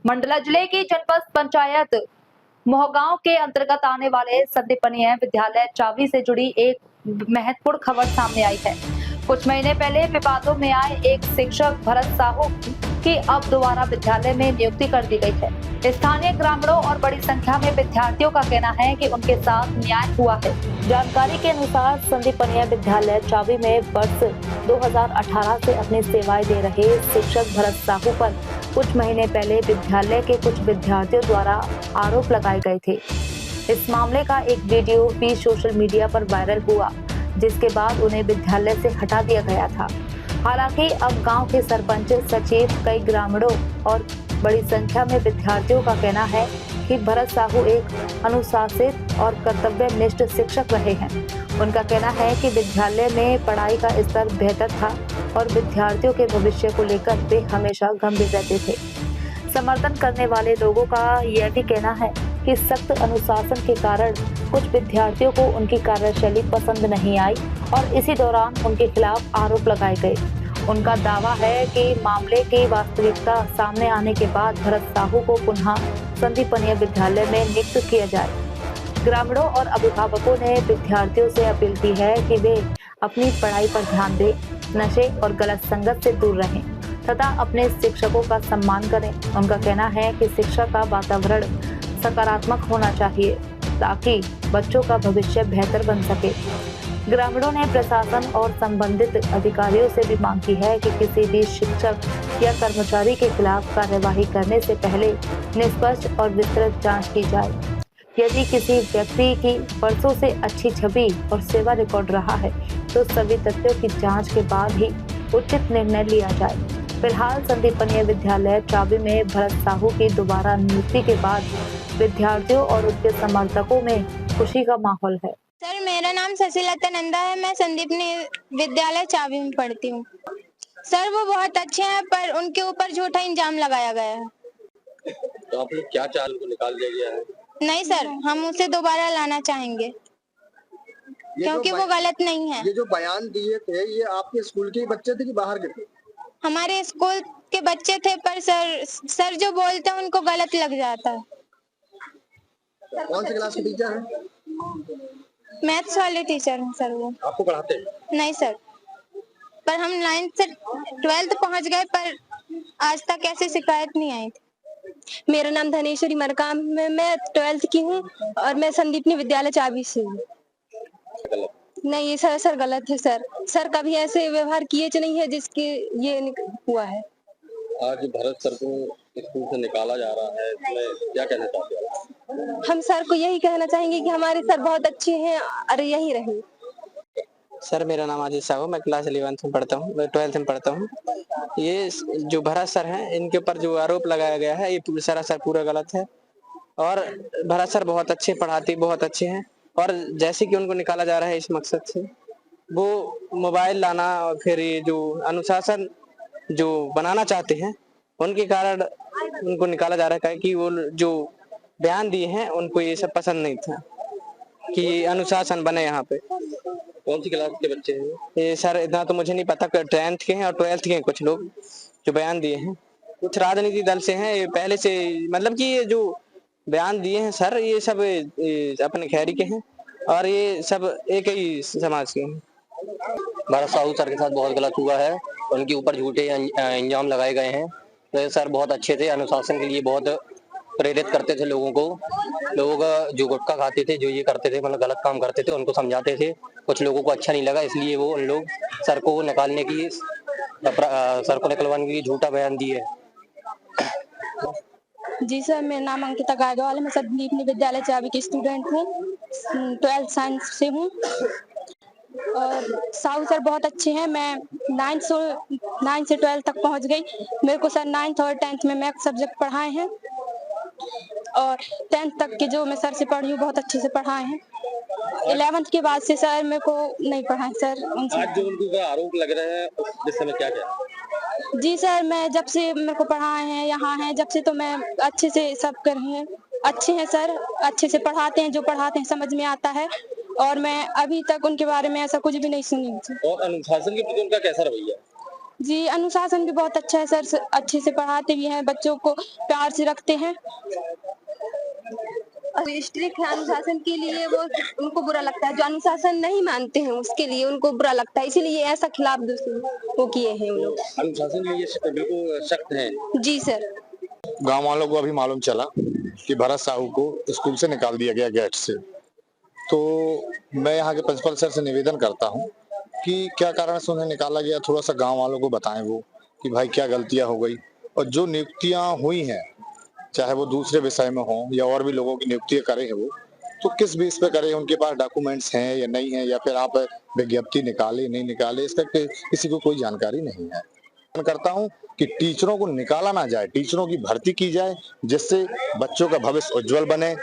मंडला जिले की जनपद पंचायत मोहगांव के अंतर्गत आने वाले संदीपनीय विद्यालय चाबी से जुड़ी एक महत्वपूर्ण खबर सामने आई है। कुछ महीने पहले विवादों में आए एक शिक्षक भरत साहू की अब दोबारा विद्यालय में नियुक्ति कर दी गई है। स्थानीय ग्रामीणों और बड़ी संख्या में विद्यार्थियों का कहना है कि उनके साथ न्याय हुआ है। जानकारी के अनुसार संदीपनीय विद्यालय चाबी में वर्ष 2018 से अपनी सेवाएं दे रहे शिक्षक भरत साहू पर कुछ महीने पहले विद्यालय के कुछ विद्यार्थियों द्वारा आरोप लगाए गए थे। इस मामले का एक वीडियो भी सोशल मीडिया पर वायरल हुआ, जिसके बाद उन्हें विद्यालय से हटा दिया गया था। हालांकि अब गांव के सरपंच, सचिव, कई ग्रामीणों और बड़ी संख्या में विद्यार्थियों का कहना है कि भरत साहू एक अनुशासित और कर्तव्यनिष्ठ शिक्षक रहे हैं। उनका कहना है कि विद्यालय में पढ़ाई का स्तर बेहतर था और विद्यार्थियों के भविष्य को लेकर वे हमेशा गंभीर रहते थे। समर्थन करने वाले लोगों का यह भी कहना है कि सख्त अनुशासन के कारण कुछ विद्यार्थियों को उनकी कार्यशैली पसंद नहीं आई और इसी दौरान उनके खिलाफ आरोप लगाए गए। उनका दावा है कि मामले की वास्तविकता सामने आने के बाद भरत साहू को पुनः संदीपनीय विद्यालय में नियुक्त किया जाए। ग्रामीणों और अभिभावकों ने विद्यार्थियों से अपील की है कि वे अपनी पढ़ाई पर ध्यान दें, नशे और गलत संगत से दूर रहें तथा अपने शिक्षकों का सम्मान करें। उनका कहना है कि शिक्षा का वातावरण सकारात्मक होना चाहिए ताकि बच्चों का भविष्य बेहतर बन सके। ग्रामीणों ने प्रशासन और संबंधित अधिकारियों से भी मांग की है कि किसी भी शिक्षक या कर्मचारी के खिलाफ कार्यवाही करने से पहले निष्पक्ष और विस्तृत जांच की जाए। यदि किसी व्यक्ति की वर्षों से अच्छी छवि और सेवा रिकॉर्ड रहा है तो सभी तथ्यों की जांच के बाद ही उचित निर्णय लिया जाए। फिलहाल संदीपनीय विद्यालय चाबी में भरत साहू की दोबारा नियुक्ति के बाद विद्यार्थियों और उनके समर्थकों में खुशी का माहौल है। सर, मेरा नाम शशिलता नंदा है। मैं संदीपनीय विद्यालय चाबी में पढ़ती हूँ। सर, वो बहुत अच्छे हैं पर उनके ऊपर झूठा इल्जाम लगाया गया है। तो आप लोग क्या चाल को निकाल दिया गया है? नहीं सर, हम उसे दोबारा लाना चाहेंगे क्योंकि वो गलत नहीं है। ये जो बयान दिए थे ये आपके स्कूल के बच्चे थे कि बाहर के थे? हमारे स्कूल के बच्चे थे पर सर जो बोलते हैं उनको गलत लग जाता है। कौन सी क्लास के टीचर हैं? मैथ्स वाले टीचर हैं सर। वो आपको पढ़ाते हैं? नहीं सर, पर हम 9th से 12th पहुंच गए पर आज तक ऐसी शिकायत नहीं आई थी। मेरा नाम धनेश्वरी मरकाम है। मैं 12th की हूँ और मैं संदीपनी विद्यालय चाबी से हूँ। नहीं ये सर गलत है। सर कभी ऐसे व्यवहार किए नहीं है जिसके ये हुआ है। आज भरत सर को स्कूल से निकाला जा रहा है, इसमें क्या कहना चाहते हैं? हम सर को यही कहना चाहेंगे कि हमारे सर बहुत अच्छे हैं और यही रहे। सर मेरा नाम अजीत साहू, मैं क्लास 11th में पढ़ता हूँ, मैं 12th में पढ़ता हूँ। ये जो भरत सर हैं इनके ऊपर जो आरोप लगाया गया है ये सरासर पूरा गलत है और भरत सर बहुत अच्छे पढ़ाते, बहुत अच्छे हैं और जैसे कि उनको निकाला जा रहा है इस मकसद से वो मोबाइल लाना और फिर ये जो अनुशासन जो बनाना चाहते हैं उनके कारण उनको निकाला जा रहा है कि वो जो बयान दिए हैं उनको ये सब पसंद नहीं था कि अनुशासन बने यहाँ पे। कौन सी क्लास के बच्चे हैं ये सर इतना तो मुझे नहीं पता, 10th के हैं और 12th के हैं कुछ लोग जो बयान दिए हैं। कुछ राजनीति दल से हैं, ये पहले से मतलब कि ये जो बयान दिए हैं सर ये सब अपने खैरी के हैं और ये सब एक ही समाज के हैं। भरत साहू सर के साथ बहुत गलत हुआ है, उनके ऊपर झूठे इल्जाम लगाए गए हैं। तो सर बहुत अच्छे थे, अनुशासन के लिए बहुत प्रेरित करते थे लोगों को। लोग जो गुटखा खाते थे, जो ये करते थे मतलब गलत काम करते थे उनको समझाते थे। कुछ लोगों को अच्छा नहीं लगा इसलिए वो उन लोग सर को निकालने की सर को निकलवाने के लिए झूठा बयान दिए। जी सर, मेरा नाम अंकिता गायकवाड़ है। मैं संदीपनी विद्यालय चाबी की स्टूडेंट हूँ, 12th साइंस से हूँ और साहू सर बहुत अच्छे हैं। मैं 9th से 12th तक पहुँच गई। मेरे को सर 9th और 10th में मैथ सब्जेक्ट पढ़ाए हैं और 10th तक के जो मैं सर से पढ़ी हूँ बहुत अच्छे से पढ़ाए हैं। 11th के बाद से सर मेरे को नहीं पढ़ाए सर। आज जो उनके ऊपर आरोप लग रहे हैं उस विषय में क्या कहना? जी सर, मैं जब से मेरे को पढ़ाए हैं यहाँ हैं जब से तो मैं अच्छे से सब कर रही हैं। अच्छे हैं सर, अच्छे से पढ़ाते हैं, जो पढ़ाते हैं समझ में आता है और मैं अभी तक उनके बारे में ऐसा कुछ भी नहीं सुनी। और अनुशासन के प्रति उनका कैसा रवैया? जी, अनुशासन भी बहुत अच्छा है सर, अच्छे से पढ़ाते भी हैं, बच्चों को प्यार से रखते हैं। स्ट्रिक्ट है अनुशासन के लिए, वो उनको बुरा लगता है, जो अनुशासन नहीं मानते हैं उसके लिए उनको बुरा लगता है, इसीलिए ऐसा खिलाफ वो किए हैं वो लोग। अनुशासन के लिए बिल्कुल सख्त है। जी सर। गांव वालों को अभी मालूम चला कि भरत साहू को स्कूल से निकाल दिया गया गेट से, तो मैं यहाँ के प्रिंसिपल सर से निवेदन करता हूँ कि क्या कारण से उन्हें निकाला गया, थोड़ा सा गांव वालों को बताएं वो कि भाई क्या गलतियां हो गई, और जो नियुक्तियां हुई हैं चाहे वो दूसरे विषय में हो या और भी लोगों की नियुक्तियां करे हैं वो, तो किस बेस पे करे, उनके पास डॉक्यूमेंट्स हैं या नहीं है, या फिर आप विज्ञप्ति निकाले नहीं निकाले, इसका किसी को कोई जानकारी नहीं है। करता हूं कि टीचरों को निकाला ना जाए, टीचरों की भर्ती की जाए, जिससे बच्चों का भविष्य उज्जवल बने।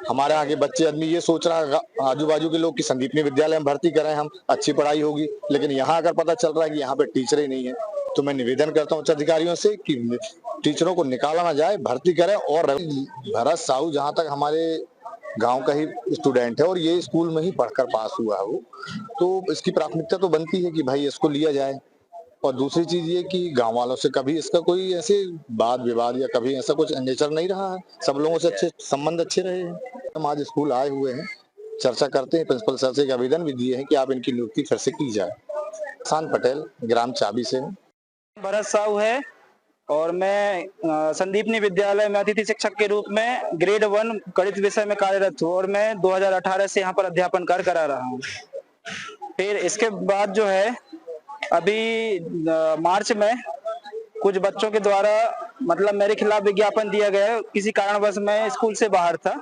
हमारे यहाँ के बच्चे, आदमी ये सोच रहा है आजू बाजू के लोग कि संदीपनी विद्यालय में भर्ती करें हम, अच्छी पढ़ाई होगी, लेकिन यहाँ अगर पता चल रहा है कि यहाँ पे टीचर ही नहीं है, तो मैं निवेदन करता हूँ उच्च अधिकारियों से कि टीचरों को निकाला ना जाए, भर्ती करें। और भरत साहू जहाँ तक हमारे गांव का ही स्टूडेंट है और ये स्कूल में ही पढ़कर पास हुआ है वो, तो इसकी प्राथमिकता तो बनती है कि भाई इसको लिया जाए। और दूसरी चीज ये कि गांव वालों से कभी इसका कोई ऐसे वाद विवाद या कभी ऐसा कुछ नेचर नहीं रहा है, सब लोगों से अच्छे संबंध अच्छे रहे हैं। हम आज स्कूल आए हुए हैं, चर्चा करते हैं, प्रिंसिपल सर से एक आवेदन भी दिए हैं कि आप इनकी नियुक्ति फिर से की जाए। शान पटेल, ग्राम चाबी से हूँ। भरत साहू है और मैं संदीपनी विद्यालय में अतिथि शिक्षक के रूप में ग्रेड 1 गणित विषय में कार्यरत हूँ और मैं 2018 से यहाँ पर अध्यापन कार्य करा रहा हूँ। फिर इसके बाद जो है अभी मार्च में कुछ बच्चों के द्वारा मतलब मेरे खिलाफ विज्ञापन दिया गया है। किसी कारणवश मैं स्कूल से बाहर था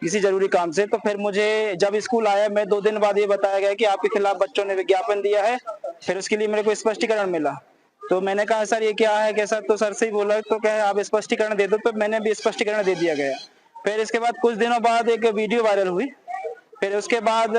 किसी जरूरी काम से, तो फिर मुझे जब स्कूल आया मैं 2 दिन बाद ये बताया गया कि आपके खिलाफ बच्चों ने विज्ञापन दिया है। फिर उसके लिए मेरे को स्पष्टीकरण मिला, तो मैंने कहा सर ये क्या है कैसा, तो सर से ही बोला तो क्या आप स्पष्टीकरण दे दो, तो मैंने भी स्पष्टीकरण दे दिया गया। फिर इसके बाद कुछ दिनों बाद एक वीडियो वायरल हुई, फिर उसके बाद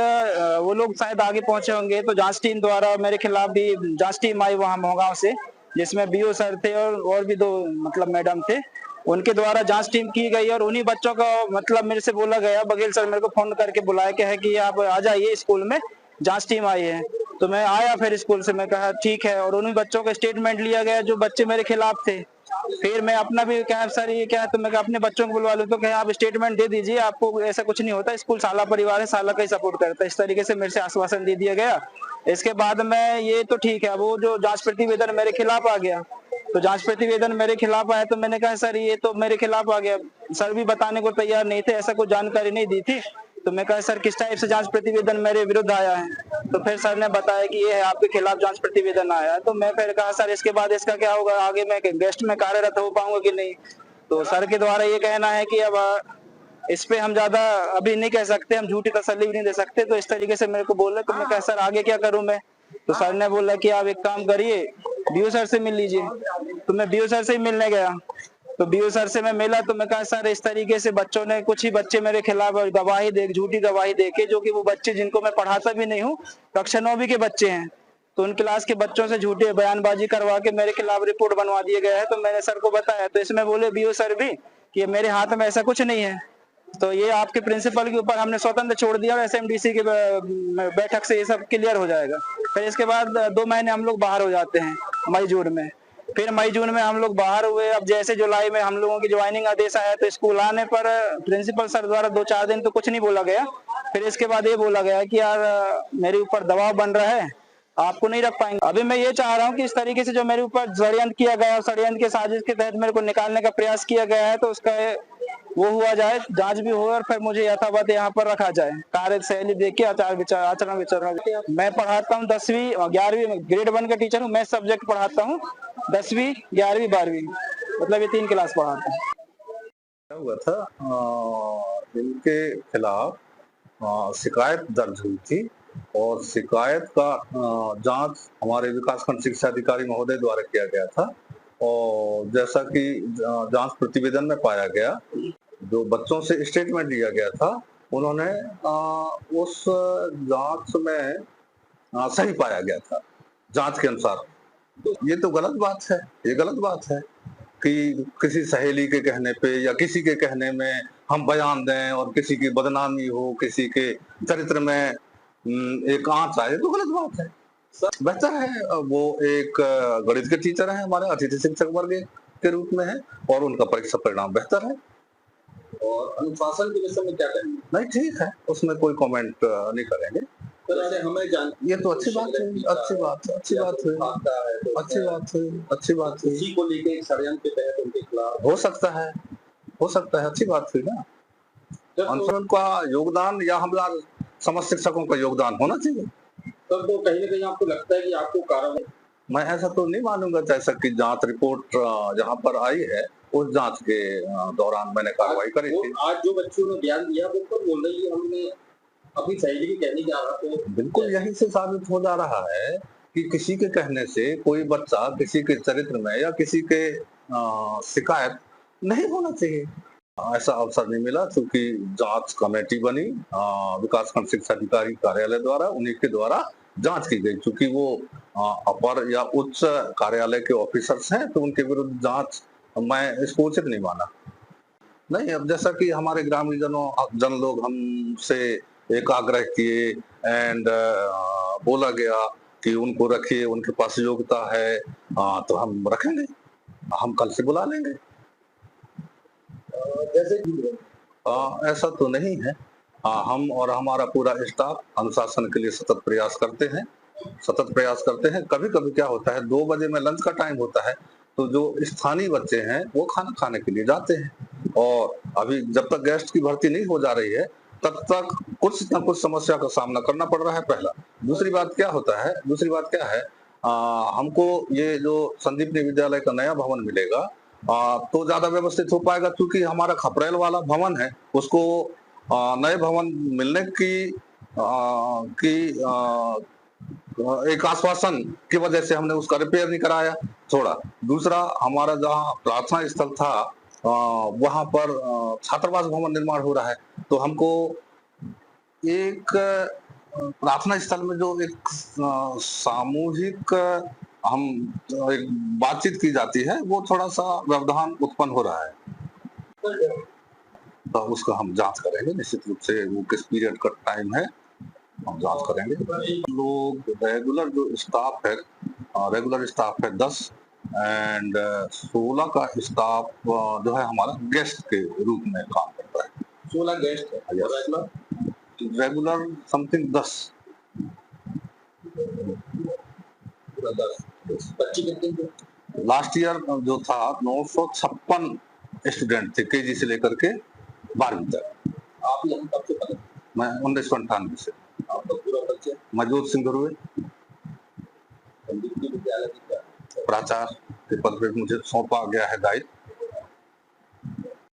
वो लोग शायद आगे पहुंचे होंगे, तो जांच टीम द्वारा मेरे खिलाफ भी जांच टीम आई वहां मोहगांव से, जिसमें बीओ सर थे और भी 2 मतलब मैडम थे, उनके द्वारा जांच टीम की गई और उन्हीं बच्चों को मतलब मेरे से बोला गया, बघेल सर मेरे को फोन करके बुलाया क्या है कि आप आ जाइए स्कूल में, जांच टीम आई है। तो मैं आया फिर स्कूल से, मैं कहा ठीक है, और उन्हीं बच्चों का स्टेटमेंट लिया गया जो बच्चे मेरे खिलाफ थे। फिर मैं अपना भी कहा सर ये क्या है, तो मैं अपने बच्चों को बुलवा लूं, तो कहा आप स्टेटमेंट दे दीजिए, आपको ऐसा कुछ नहीं होता, स्कूल साला परिवार है, साला का ही सपोर्ट करता है, इस तरीके से मेरे से आश्वासन दे दिया गया। इसके बाद मैं ये तो ठीक है, वो जो जांच प्रतिवेदन मेरे खिलाफ आ गया, तो जांच प्रतिवेदन मेरे खिलाफ आया, तो मैंने कहा सर ये तो मेरे खिलाफ आ गया, सर भी बताने को तैयार नहीं थे, ऐसा कोई जानकारी नहीं दी थी। तो मैं कहा सर किस टाइप से जांच प्रतिवेदन मेरे विरुद्ध आया है, तो फिर सर ने बताया कि ये है आपके खिलाफ जांच प्रतिवेदन आया है। तो मैं फिर कहा सर इसके बाद इसका क्या होगा, आगे मैं गेस्ट में कार्यरत हो पाऊंगा कि नहीं। तो सर के द्वारा ये कहना है कि अब इस पे हम ज्यादा अभी नहीं कह सकते, हम झूठी तसल्ली भी नहीं दे सकते, तो इस तरीके से मेरे को बोला। तो मैं कहा सर आगे क्या करूं मैं, तो सर ने बोला कि आप एक काम करिए बीओ सर से मिल लीजिए। तो मैं बीओ सर से ही मिलने गया, तो बीओ सर से मैं मिला, तो मैं कहा सर इस तरीके से बच्चों ने, कुछ ही बच्चे मेरे खिलाफ गवाही दे, झूठी गवाही दे के, जो कि वो बच्चे जिनको मैं पढ़ाता भी नहीं हूँ, कक्षा 9वीं के बच्चे हैं, तो उन क्लास के बच्चों से झूठी बयानबाजी करवा के मेरे खिलाफ रिपोर्ट बनवा दिया गया है। तो मैंने सर को बताया, तो इसमें बोले बीओ सर भी कि मेरे हाथ में ऐसा कुछ नहीं है, तो ये आपके प्रिंसिपल के ऊपर हमने स्वतंत्र छोड़ दिया और एसएमडीसी के बैठक से ये सब क्लियर हो जाएगा। फिर इसके बाद 2 महीने हम लोग बाहर हो जाते हैं मई जून में। फिर मई जून में हम लोग बाहर हुए। अब जैसे जुलाई में हम लोगों की ज्वाइनिंग आदेश आया, तो स्कूल आने पर प्रिंसिपल सर द्वारा 2-4 दिन तो कुछ नहीं बोला गया। फिर इसके बाद ये बोला गया कि यार मेरे ऊपर दबाव बन रहा है, आपको नहीं रख पाएंगे। अभी मैं ये चाह रहा हूँ कि इस तरीके से जो मेरे ऊपर षड्यंत्र किया गया और षड्यंत्र के साजिश के तहत मेरे को निकालने का प्रयास किया गया है, तो उसका वो हुआ जाए, जांच भी हो और फिर मुझे यथावत यहाँ पर रखा जाए, कार्यशैली देख के आचरण विचरण। मैं पढ़ाता हूँ 10वीं और 11वीं, ग्रेड 1 का टीचर हूँ, मैं सब्जेक्ट पढ़ाता हूँ 10वीं 11वीं 12वीं, मतलब ये 3 क्लास पढ़ाता हूँ। क्या हुआ था, इनके खिलाफ शिकायत दर्ज हुई थी और शिकायत का जांच हमारे विकासखंड शिक्षा अधिकारी महोदय द्वारा किया गया था। और जैसा कि जांच प्रतिवेदन में पाया गया, जो बच्चों से स्टेटमेंट लिया गया था, उन्होंने उस जांच में सही पाया गया था जांच के अनुसार। तो ये तो गलत बात है, ये गलत बात है कि किसी सहेली के कहने पे या किसी के कहने में हम बयान दें और किसी की बदनामी हो, किसी के चरित्र में एक आंच आए, तो गलत बात है। बेहतर है। वो एक गणित के टीचर हैं, हमारे अतिथि शिक्षक वर्ग के रूप में है, और उनका परीक्षा परिणाम बेहतर है। और अनुशासन के विषय में क्या कहेंगे? नहीं, ठीक है, उसमें कोई कमेंट नहीं करेंगे। तो ऐसे हमें ये तो अच्छी बात है, अच्छी बात है, अच्छी बात है, अच्छी बात है, अच्छी बात है। इसी को लेके एक षड्यंत्र के तहत उनके खिलाफ हो सकता है, हो सकता है, अच्छी बात हुई ना। आंदोलन का योगदान या हमारा समस्त शिक्षकों का योगदान होना चाहिए। तब तो कहीं ना कहीं आपको लगता है कि आपको कार्रवाई, मैं ऐसा तो नहीं मानूंगा, जैसा कि जांच रिपोर्ट जहां पर आई है उस जांच के दौरान मैंने कार्रवाई करी थी। आज जो बच्चों ने बयान दिया वो खुद बोल रही है हमने अपनी सहेली के कहने जा रहा, तो बिल्कुल यही से साबित हो जा रहा है कि किसी के कहने से कोई बच्चा किसी के चरित्र में या किसी के शिकायत नहीं होना चाहिए। ऐसा अवसर नहीं मिला, क्योंकि जांच कमेटी बनी विकासखंड शिक्षा अधिकारी कार्यालय द्वारा, उन्हीं के द्वारा जांच की गई। क्योंकि वो अपर या उच्च कार्यालय के ऑफिसर्स हैं, तो उनके विरुद्ध जांच मैं इसको उचित नहीं माना। नहीं, अब जैसा कि हमारे ग्रामीण जन लोग हमसे एक आग्रह किए एंड बोला गया कि उनको रखिए, उनके पास योग्यता है, तो हम रखेंगे, हम कल से बुला लेंगे। जैसे ऐसा तो नहीं है। हम और हमारा पूरा स्टाफ अनुशासन के लिए सतत प्रयास करते हैं, सतत प्रयास करते हैं। कभी कभी क्या होता है, 2 बजे में लंच का टाइम होता है, तो जो स्थानीय बच्चे हैं वो खाना खाने के लिए जाते हैं, और अभी जब तक गेस्ट की भर्ती नहीं हो जा रही है तब तक कुछ न कुछ समस्या का सामना करना पड़ रहा है। पहला, दूसरी बात क्या क्या है, हमको ये जो संदीपनी विद्यालय का नया भवन मिलेगा तो ज्यादा व्यवस्थित हो पाएगा, क्योंकि हमारा खपरेल वाला भवन है, उसको नए भवन मिलने की एक आश्वासन की वजह से हमने उसका रिपेयर नहीं कराया थोड़ा। दूसरा, हमारा जहाँ प्रार्थना स्थल था वहां पर छात्रावास भवन निर्माण हो रहा है, तो हमको एक प्रार्थना स्थल में जो एक सामूहिक हम एक बातचीत की जाती है, वो थोड़ा सा व्यवधान उत्पन्न हो रहा है, तो उसका हम जांच करेंगे निश्चित रूप से। वो किस पीरियड का टाइम है हम जांच करेंगे। लोग रेगुलर जो स्टाफ है, रेगुलर स्टाफ है 10 एंड 16 का स्टाफ जो है हमारा गेस्ट के रूप में काम करता है। 16 गेस्ट है, रेगुलर समथिंग 10। बच्चे कितने? लास्ट ईयर जो था 956 स्टूडेंट थे, केजी से लेकर के 12वीं तक। आप यहाँ कब से पढ़े? मैं 1998 से। आपका पूरा परिचय? मजूद सिंह गुरुए, संदीपनी विद्यालय की प्राचार्य के पद पे मुझे सौंपा गया है दायित्व।